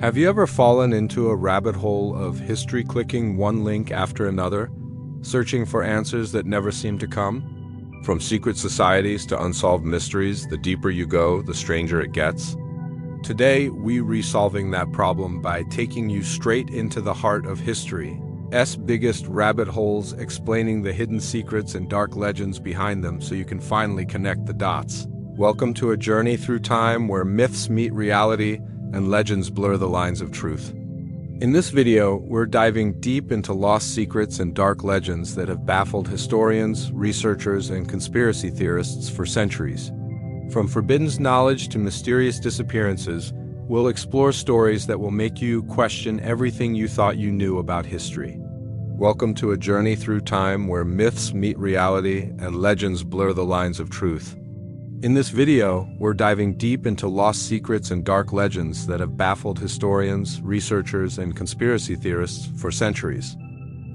Have you ever fallen into a rabbit hole of history, clicking one link after another, searching for answers that never seem to come? From secret societies to unsolved mysteries, the deeper you go, the stranger it gets. Today, we're resolving that problem by taking you straight into the heart of history's biggest rabbit holes, explaining the hidden secrets and dark legends behind them so you can finally connect the dots. Welcome to a journey through time where myths meet reality and legends blur the lines of truth. In this video, we're diving deep into lost secrets and dark legends that have baffled historians, researchers, and conspiracy theorists for centuries. From forbidden knowledge to mysterious disappearances, we'll explore stories that will make you question everything you thought you knew about history. Welcome to a journey through time where myths meet reality and legends blur the lines of truth. In this video, we're diving deep into lost secrets and dark legends that have baffled historians, researchers, and conspiracy theorists for centuries.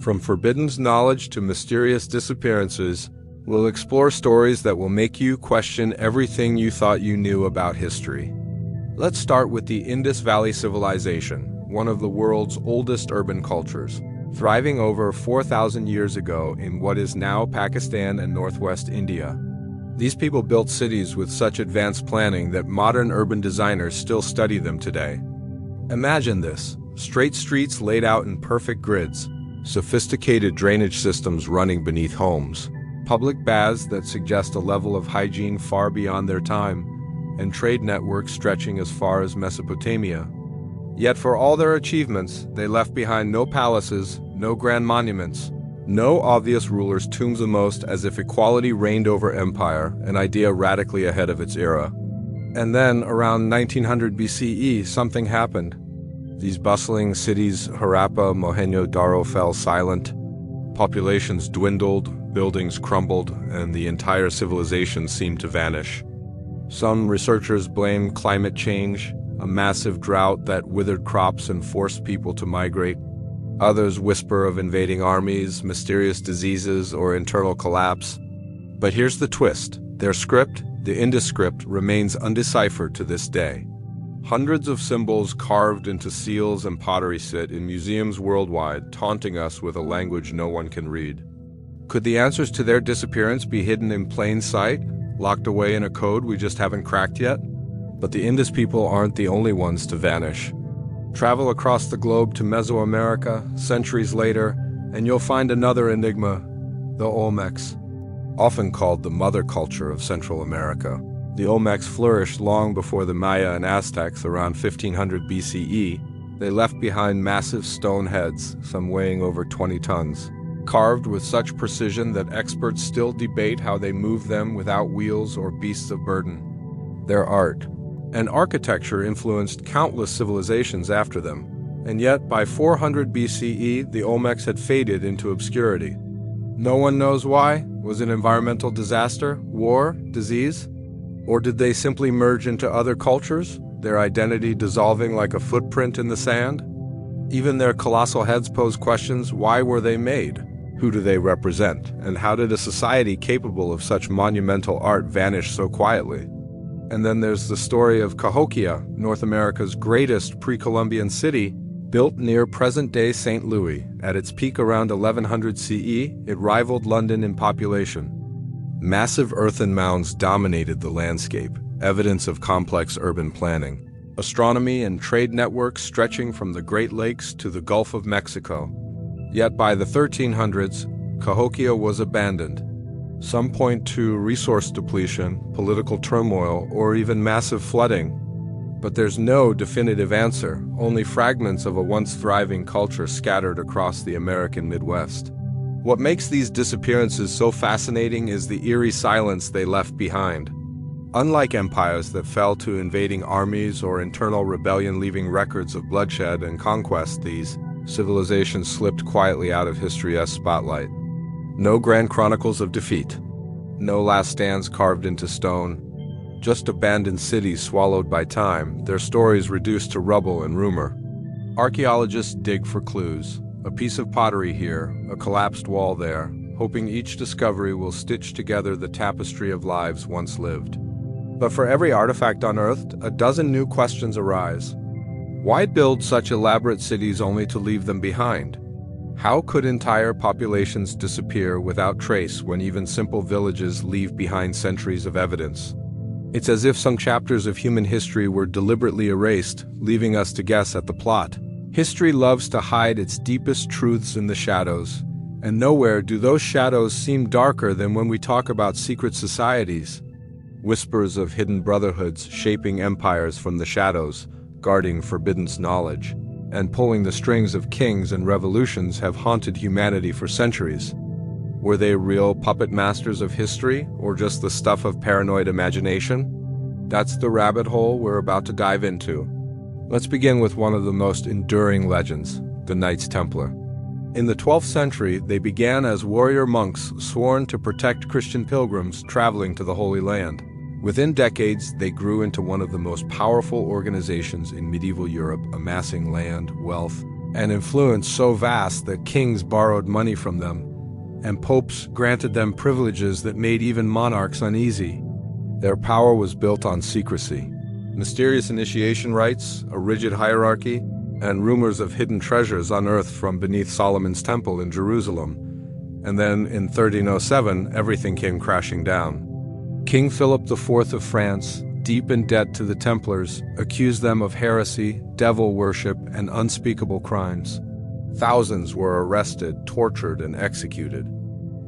From forbidden knowledge to mysterious disappearances, we'll explore stories that will make you question everything you thought you knew about history. Let's start with the Indus Valley Civilization, one of the world's oldest urban cultures, thriving over 4,000 years ago in what is now Pakistan and northwest India. These people built cities with such advanced planning that modern urban designers still study them today. Imagine this: straight streets laid out in perfect grids, sophisticated drainage systems running beneath homes, public baths that suggest a level of hygiene far beyond their time, and trade networks stretching as far as Mesopotamia. Yet for all their achievements, they left behind no palaces, no grand monuments, no obvious rulers' tombs, almost as if equality reigned over empire, an idea radically ahead of its era. And then, around 1900 BCE, something happened. These bustling cities, Harappa, Mohenjo-Daro, fell silent. Populations dwindled, buildings crumbled, and the entire civilization seemed to vanish. Some researchers blame climate change, a massive drought that withered crops and forced people to migrate. Others whisper of invading armies, mysterious diseases, or internal collapse. But here's the twist: their script, the Indus script, remains undeciphered to this day. Hundreds of symbols carved into seals and pottery sit in museums worldwide, taunting us with a language no one can read. Could the answers to their disappearance be hidden in plain sight, locked away in a code we just haven't cracked yet? But the Indus people aren't the only ones to vanish. Travel across the globe to Mesoamerica, centuries later, and you'll find another enigma, the Olmecs. Often called the mother culture of Central America, the Olmecs flourished long before the Maya and Aztecs around 1500 BCE. They left behind massive stone heads, some weighing over 20 tons, carved with such precision that experts still debate how they moved them without wheels or beasts of burden. Their art and architecture influenced countless civilizations after them, and yet by 400 BCE, the Olmecs had faded into obscurity. No one knows why. Was it environmental disaster, war, disease? Or did they simply merge into other cultures, their identity dissolving like a footprint in the sand? Even their colossal heads pose questions: why were they made? Who do they represent? And how did a society capable of such monumental art vanish so quietly? And then there's the story of Cahokia, North America's greatest pre-Columbian city, built near present-day St. Louis. At its peak around 1100 CE, it rivaled London in population. Massive earthen mounds dominated the landscape, evidence of complex urban planning. Astronomy and trade networks stretching from the Great Lakes to the Gulf of Mexico. Yet by the 1300s, Cahokia was abandoned. Some point to resource depletion, political turmoil, or even massive flooding. But there's no definitive answer, only fragments of a once thriving culture scattered across the American Midwest. What makes these disappearances so fascinating is the eerie silence they left behind. Unlike empires that fell to invading armies or internal rebellion leaving records of bloodshed and conquest, these civilizations slipped quietly out of history's spotlight. No grand chronicles of defeat. No last stands carved into stone. Just abandoned cities swallowed by time, their stories reduced to rubble and rumor. Archaeologists dig for clues. A piece of pottery here, a collapsed wall there, hoping each discovery will stitch together the tapestry of lives once lived. But for every artifact unearthed, a dozen new questions arise. Why build such elaborate cities only to leave them behind? How could entire populations disappear without trace when even simple villages leave behind centuries of evidence? It's as if some chapters of human history were deliberately erased, leaving us to guess at the plot. History loves to hide its deepest truths in the shadows, and nowhere do those shadows seem darker than when we talk about secret societies. Whispers of hidden brotherhoods shaping empires from the shadows, guarding forbidden knowledge, and pulling the strings of kings and revolutions have haunted humanity for centuries. Were they real puppet masters of history, or just the stuff of paranoid imagination? That's the rabbit hole we're about to dive into. Let's begin with one of the most enduring legends, the Knights Templar. In the 12th century, they began as warrior monks sworn to protect Christian pilgrims traveling to the Holy Land. Within decades, they grew into one of the most powerful organizations in medieval Europe, amassing land, wealth, and influence so vast that kings borrowed money from them, and popes granted them privileges that made even monarchs uneasy. Their power was built on secrecy. Mysterious initiation rites, a rigid hierarchy, and rumors of hidden treasures unearthed from beneath Solomon's temple in Jerusalem. And then, in 1307, everything came crashing down. King Philip IV of France, deep in debt to the Templars, accused them of heresy, devil worship, and unspeakable crimes. Thousands were arrested, tortured, and executed.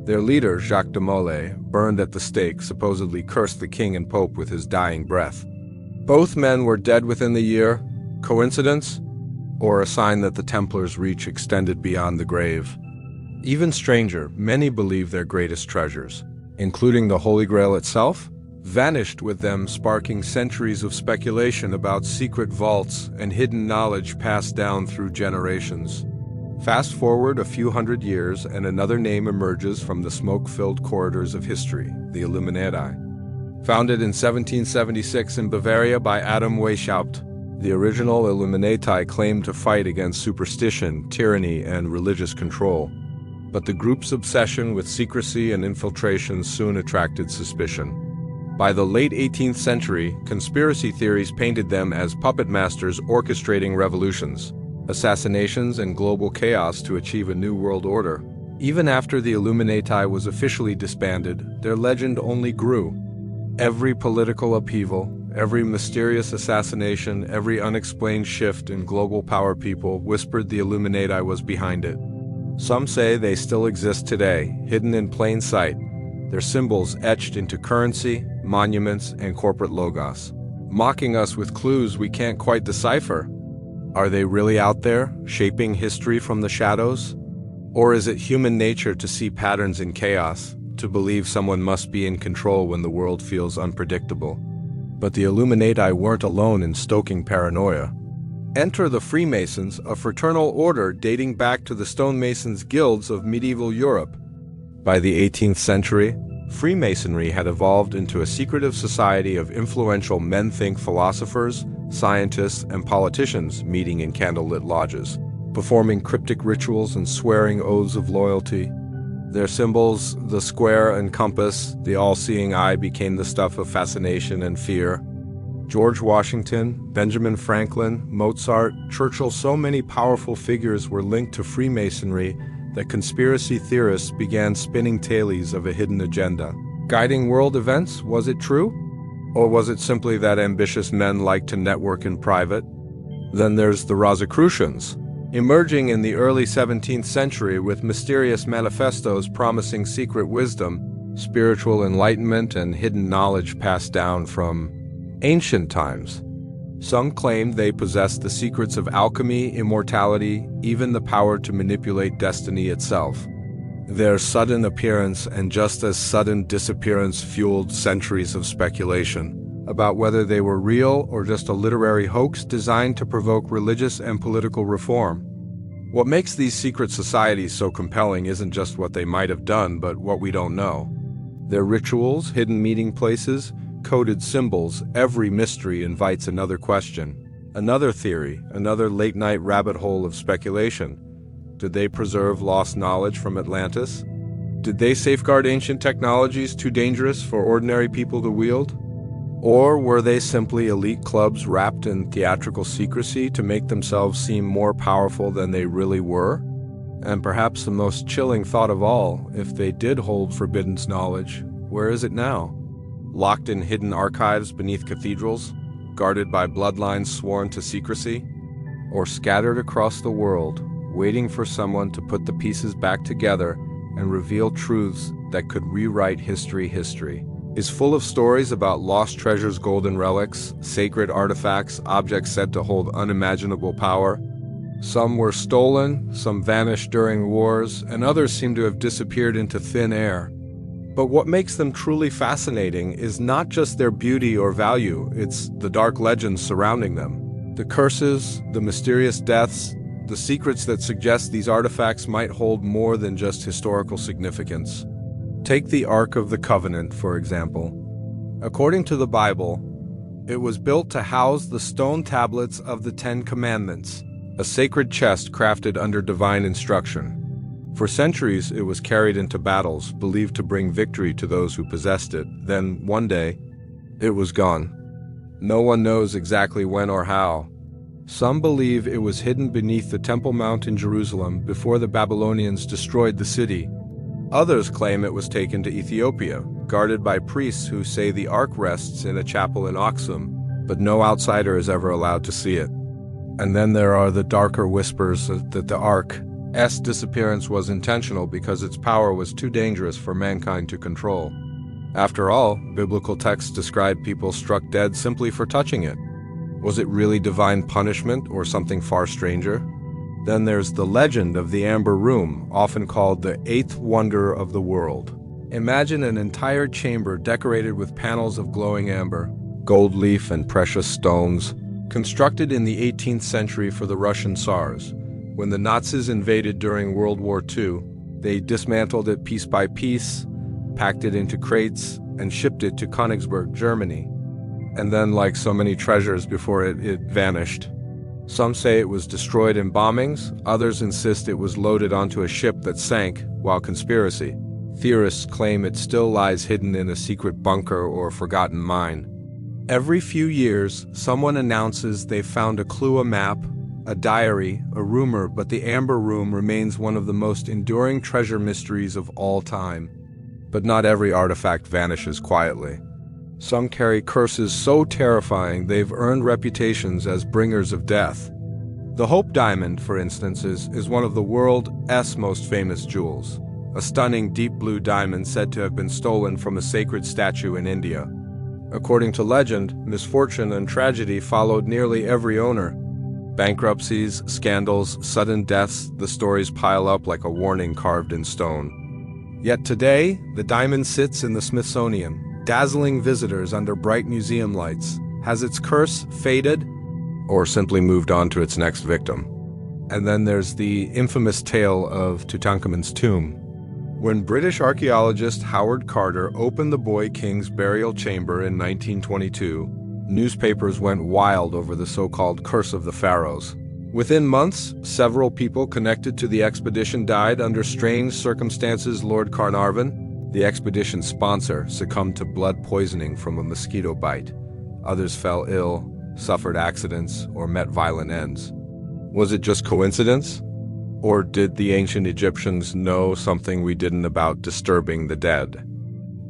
Their leader, Jacques de Molay, burned at the stake, supposedly cursed the king and pope with his dying breath. Both men were dead within the year. Coincidence? Or a sign that the Templars' reach extended beyond the grave? Even stranger, many believe their greatest treasures, including the Holy Grail itself, vanished with them, sparking centuries of speculation about secret vaults and hidden knowledge passed down through generations. Fast forward a few hundred years and another name emerges from the smoke-filled corridors of history, the Illuminati. Founded in 1776 in Bavaria by Adam Weishaupt, the original Illuminati claimed to fight against superstition, tyranny, and religious control. But the group's obsession with secrecy and infiltration soon attracted suspicion. By the late 18th century, conspiracy theories painted them as puppet masters orchestrating revolutions, assassinations, and global chaos to achieve a new world order. Even after the Illuminati was officially disbanded, their legend only grew. Every political upheaval, every mysterious assassination, every unexplained shift in global power people whispered the Illuminati was behind it. Some say they still exist today, hidden in plain sight, their symbols etched into currency, monuments, and corporate logos, mocking us with clues we can't quite decipher. Are they really out there, shaping history from the shadows? Or is it human nature to see patterns in chaos, to believe someone must be in control when the world feels unpredictable? But the Illuminati weren't alone in stoking paranoia. Enter the Freemasons, a fraternal order dating back to the stonemasons' guilds of medieval Europe. By the 18th century, Freemasonry had evolved into a secretive society of influential men-think philosophers, scientists, and politicians meeting in candlelit lodges, performing cryptic rituals and swearing oaths of loyalty. Their symbols, the square and compass, the all-seeing eye, became the stuff of fascination and fear. George Washington, Benjamin Franklin, Mozart, Churchill, so many powerful figures were linked to Freemasonry that conspiracy theorists began spinning tales of a hidden agenda. Guiding world events, was it true? Or was it simply that ambitious men liked to network in private? Then there's the Rosicrucians, emerging in the early 17th century with mysterious manifestos promising secret wisdom, spiritual enlightenment, and hidden knowledge passed down from ancient times. Some claimed they possessed the secrets of alchemy, immortality, even the power to manipulate destiny itself. Their sudden appearance and just as sudden disappearance fueled centuries of speculation about whether they were real or just a literary hoax designed to provoke religious and political reform. What makes these secret societies so compelling isn't just what they might have done, but what we don't know. Their rituals, hidden meeting places, coded symbols, every mystery invites another question, another theory, another late-night rabbit hole of speculation. Did they preserve lost knowledge from Atlantis? Did they safeguard ancient technologies too dangerous for ordinary people to wield? Or were they simply elite clubs wrapped in theatrical secrecy to make themselves seem more powerful than they really were? And perhaps the most chilling thought of all, if they did hold forbidden knowledge, where is it now? Locked in hidden archives beneath cathedrals, guarded by bloodlines sworn to secrecy? Or scattered across the world, waiting for someone to put the pieces back together and reveal truths that could rewrite history? History is full of stories about lost treasures, golden relics, sacred artifacts, objects said to hold unimaginable power. Some were stolen, some vanished during wars, and others seem to have disappeared into thin air. But what makes them truly fascinating is not just their beauty or value, it's the dark legends surrounding them. The curses, the mysterious deaths, the secrets that suggest these artifacts might hold more than just historical significance. Take the Ark of the Covenant, for example. According to the Bible, it was built to house the stone tablets of the Ten Commandments, a sacred chest crafted under divine instruction. For centuries, it was carried into battles, believed to bring victory to those who possessed it. Then, one day, it was gone. No one knows exactly when or how. Some believe it was hidden beneath the Temple Mount in Jerusalem before the Babylonians destroyed the city. Others claim it was taken to Ethiopia, guarded by priests who say the Ark rests in a chapel in Aksum, but no outsider is ever allowed to see it. And then there are the darker whispers that the Ark's disappearance was intentional because its power was too dangerous for mankind to control. After all, biblical texts describe people struck dead simply for touching it. Was it really divine punishment or something far stranger? Then there's the legend of the Amber Room, often called the eighth wonder of the world. Imagine an entire chamber decorated with panels of glowing amber, gold leaf and precious stones, constructed in the 18th century for the Russian Tsars. When the Nazis invaded during World War II, they dismantled it piece by piece, packed it into crates, and shipped it to Königsberg, Germany. And then, like so many treasures before it vanished. Some say it was destroyed in bombings, others insist it was loaded onto a ship that sank, while conspiracy theorists claim it still lies hidden in a secret bunker or forgotten mine. Every few years, someone announces they've found a clue, a map, a diary, a rumor, but the Amber Room remains one of the most enduring treasure mysteries of all time. But not every artifact vanishes quietly. Some carry curses so terrifying they've earned reputations as bringers of death. The Hope Diamond, for instance, is one of the world's most famous jewels, a stunning deep blue diamond said to have been stolen from a sacred statue in India. According to legend, misfortune and tragedy followed nearly every owner. Bankruptcies, scandals, sudden deaths, the stories pile up like a warning carved in stone. Yet today, the diamond sits in the Smithsonian, dazzling visitors under bright museum lights. Has its curse faded, or simply moved on to its next victim? And then there's the infamous tale of Tutankhamun's tomb. When British archaeologist Howard Carter opened the boy king's burial chamber in 1922, newspapers went wild over the so-called Curse of the Pharaohs. Within months, several people connected to the expedition died under strange circumstances. Lord Carnarvon, the expedition's sponsor, succumbed to blood poisoning from a mosquito bite. Others fell ill, suffered accidents, or met violent ends. Was it just coincidence? Or did the ancient Egyptians know something we didn't about disturbing the dead?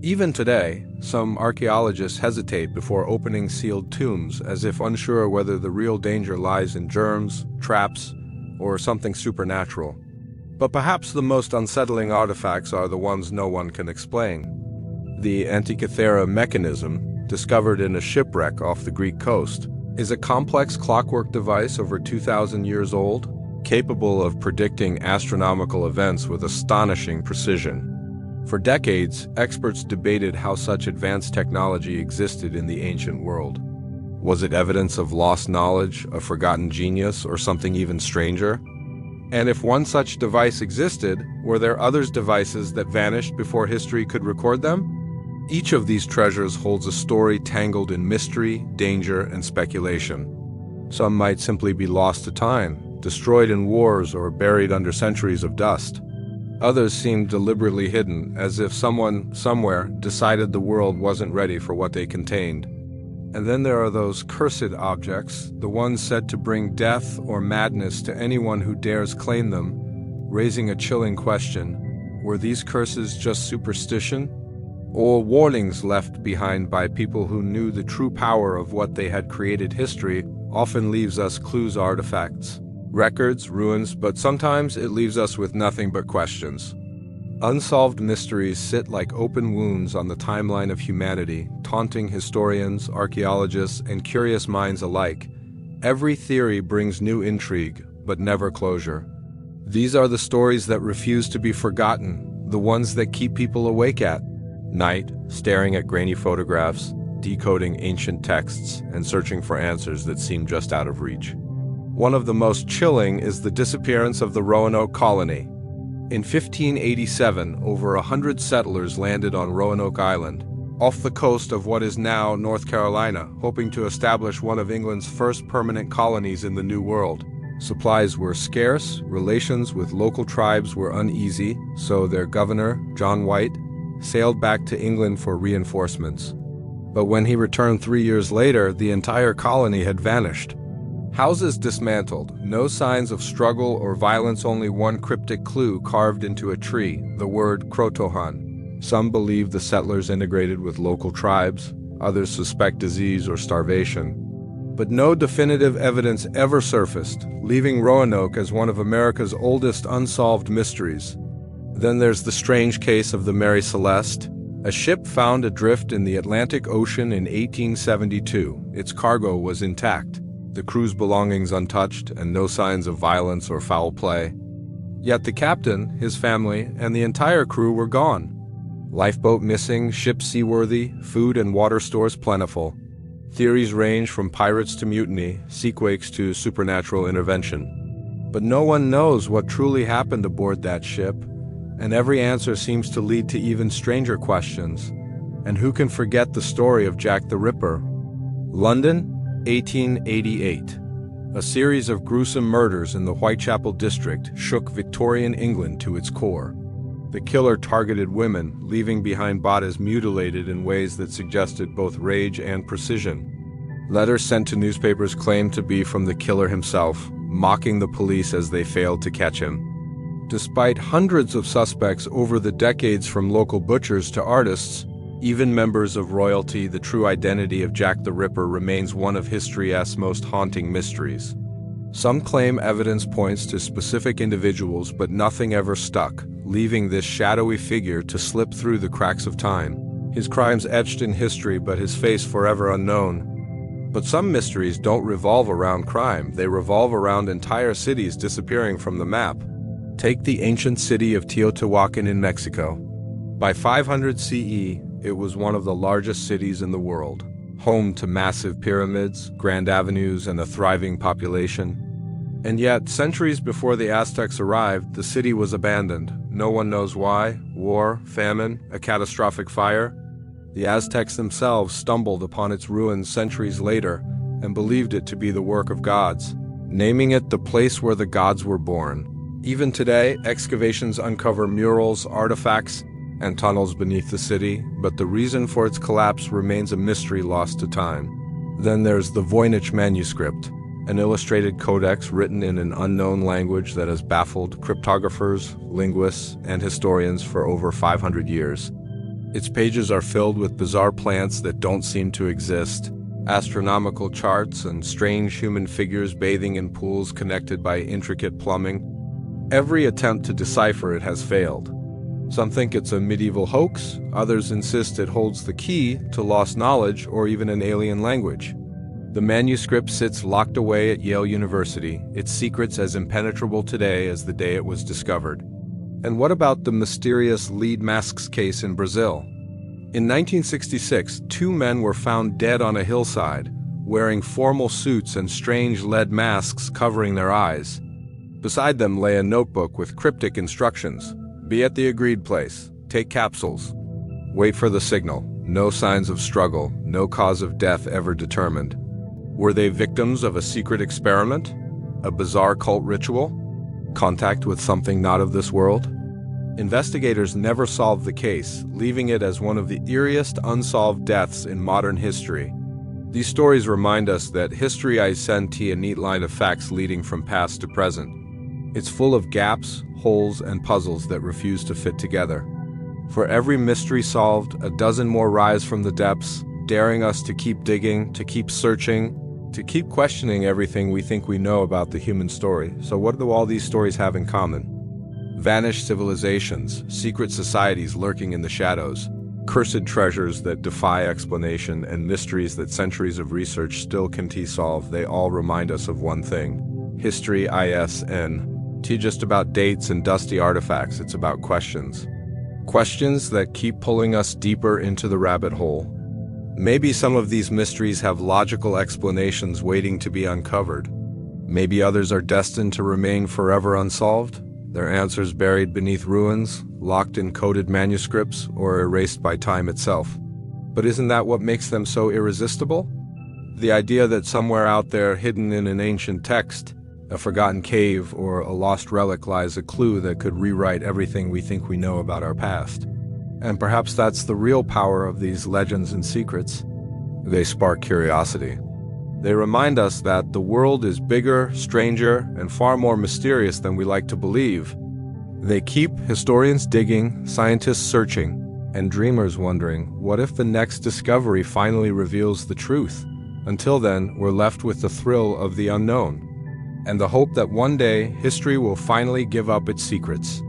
Even today, some archaeologists hesitate before opening sealed tombs, as if unsure whether the real danger lies in germs, traps, or something supernatural. But perhaps the most unsettling artifacts are the ones no one can explain. The Antikythera mechanism, discovered in a shipwreck off the Greek coast, is a complex clockwork device over 2,000 years old, capable of predicting astronomical events with astonishing precision. For decades, experts debated how such advanced technology existed in the ancient world. Was it evidence of lost knowledge, a forgotten genius, or something even stranger? And if one such device existed, were there other devices that vanished before history could record them? Each of these treasures holds a story tangled in mystery, danger, and speculation. Some might simply be lost to time, destroyed in wars, or buried under centuries of dust. Others seem deliberately hidden, as if someone, somewhere, decided the world wasn't ready for what they contained. And then there are those cursed objects, the ones said to bring death or madness to anyone who dares claim them, raising a chilling question. Were these curses just superstition? Or warnings left behind by people who knew the true power of what they had created? History often leaves us clues, artifacts, records, ruins, but sometimes it leaves us with nothing but questions. Unsolved mysteries sit like open wounds on the timeline of humanity, taunting historians, archaeologists, and curious minds alike. Every theory brings new intrigue, but never closure. These are the stories that refuse to be forgotten, the ones that keep people awake at night, staring at grainy photographs, decoding ancient texts, and searching for answers that seem just out of reach. One of the most chilling is the disappearance of the Roanoke colony. In 1587, over 100 settlers landed on Roanoke Island, off the coast of what is now North Carolina, hoping to establish one of England's first permanent colonies in the New World. Supplies were scarce, relations with local tribes were uneasy, so their governor, John White, sailed back to England for reinforcements. But when he returned 3 years later, the entire colony had vanished. Houses dismantled, no signs of struggle or violence, only one cryptic clue carved into a tree, the word Crotohan. Some believe the settlers integrated with local tribes, others suspect disease or starvation. But no definitive evidence ever surfaced, leaving Roanoke as one of America's oldest unsolved mysteries. Then there's the strange case of the Mary Celeste, a ship found adrift in the Atlantic Ocean in 1872. Its cargo was intact, the crew's belongings untouched, and no signs of violence or foul play. Yet the captain, his family, and the entire crew were gone. Lifeboat missing, ship seaworthy, food and water stores plentiful. Theories range from pirates to mutiny, seaquakes to supernatural intervention. But no one knows what truly happened aboard that ship, and every answer seems to lead to even stranger questions. And who can forget the story of Jack the Ripper? London, 1888. A series of gruesome murders in the Whitechapel district shook Victorian England to its core. The killer targeted women, leaving behind bodies mutilated in ways that suggested both rage and precision. Letters sent to newspapers claimed to be from the killer himself, mocking the police as they failed to catch him. Despite hundreds of suspects over the decades, from local butchers to artists, even members of royalty, the true identity of Jack the Ripper remains one of history's most haunting mysteries. Some claim evidence points to specific individuals, but nothing ever stuck, leaving this shadowy figure to slip through the cracks of time. His crimes etched in history, but his face forever unknown. But some mysteries don't revolve around crime, they revolve around entire cities disappearing from the map. Take the ancient city of Teotihuacan in Mexico. By 500 CE, it was one of the largest cities in the world, home to massive pyramids, grand avenues, and a thriving population. And yet, centuries before the Aztecs arrived, the city was abandoned. No one knows why. War, famine, a catastrophic fire. The Aztecs themselves stumbled upon its ruins centuries later and believed it to be the work of gods, naming it the place where the gods were born. Even today, excavations uncover murals, artifacts, and tunnels beneath the city, but the reason for its collapse remains a mystery lost to time. Then there's the Voynich manuscript, an illustrated codex written in an unknown language that has baffled cryptographers, linguists, and historians for over 500 years. Its pages are filled with bizarre plants that don't seem to exist, astronomical charts, and strange human figures bathing in pools connected by intricate plumbing. Every attempt to decipher it has failed. Some think it's a medieval hoax, others insist it holds the key to lost knowledge or even an alien language. The manuscript sits locked away at Yale University, its secrets as impenetrable today as the day it was discovered. And what about the mysterious lead masks case in Brazil? In 1966, 2 men were found dead on a hillside, wearing formal suits and strange lead masks covering their eyes. Beside them lay a notebook with cryptic instructions. Be at the agreed place. Take capsules. Wait for the signal. No signs of struggle. No cause of death ever determined. Were they victims of a secret experiment? A bizarre cult ritual? Contact with something not of this world? Investigators never solved the case, leaving it as one of the eeriest unsolved deaths in modern history. These stories remind us that history isn't a neat line of facts leading from past to present. It's full of gaps, holes, and puzzles that refuse to fit together. For every mystery solved, a dozen more rise from the depths, daring us to keep digging, to keep searching, to keep questioning everything we think we know about the human story. So what do all these stories have in common? Vanished civilizations, secret societies lurking in the shadows, cursed treasures that defy explanation, and mysteries that centuries of research still can't solve. They all remind us of one thing. History isn't just about dates and dusty artifacts, it's about questions. Questions that keep pulling us deeper into the rabbit hole. Maybe some of these mysteries have logical explanations waiting to be uncovered. Maybe others are destined to remain forever unsolved, their answers buried beneath ruins, locked in coded manuscripts, or erased by time itself. But isn't that what makes them so irresistible? The idea that somewhere out there, hidden in an ancient text, a forgotten cave, or a lost relic lies a clue that could rewrite everything we think we know about our past. And perhaps that's the real power of these legends and secrets. They spark curiosity. They remind us that the world is bigger, stranger, and far more mysterious than we like to believe. They keep historians digging, scientists searching, and dreamers wondering, what if the next discovery finally reveals the truth? Until then, we're left with the thrill of the unknown, and the hope that one day history will finally give up its secrets.